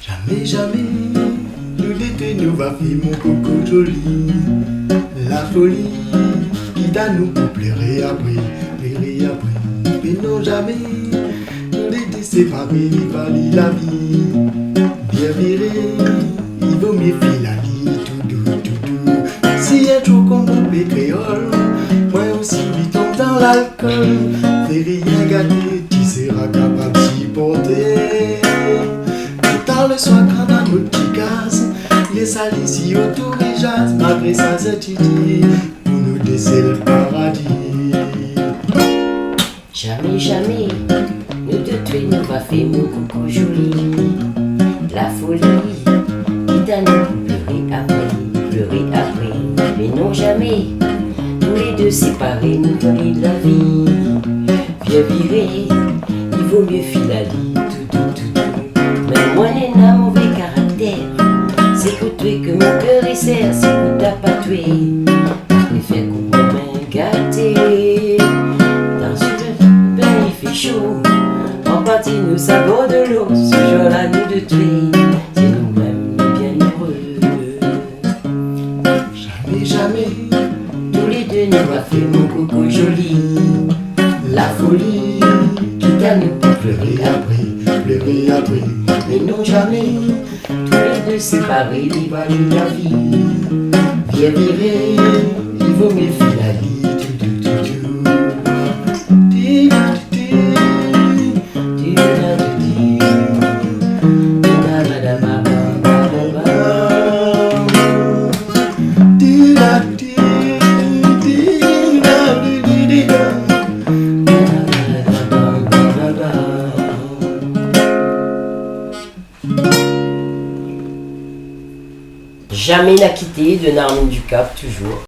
Jamais, jamais, nous l'été nous va faire mon coco joli. La folie, qui t'a nous pour pleurer après. Mais non, jamais, nous l'été séparés, valait la vie. Bien viré, il vaut mieux filer la vie, tout doux. Si un jour qu'on coupe créole, moi aussi, lui tombe dans l'alcool. Fais rien gâter, tu seras capable d'y porter. Dans le soir quand dans notre petit gaz, les salles ici autour et jazz. Malgré ça c'est dit, pour nous laisser le paradis. Jamais, jamais, nous deux tuer nous va faire mon coucou joli. La folie, quitte à nous pleurer après. Mais non jamais, nous les deux séparés, nous donner de la vie. Viens virer, il vaut mieux filer la vie, tout. Mais moi j'ai un mauvais caractère, c'est que toi que mon cœur est serre, c'est que t'as pas tué. Je préfère couper ma main gâtée. Dans ce bain il fait chaud, en partie nous savons de l'eau. Ce jour-là nous de tuer, c'est nous-mêmes bien heureux. Jamais, Tous les deux nous va faire mon coco joli. La folie, quitte à nous pleurer après. mais non jamais, tous les deux séparés, ils valent la vie. Bien viré, il vaut mieux filer la vie, tout. Jamais n'a quitté de Narmine du Cap, toujours.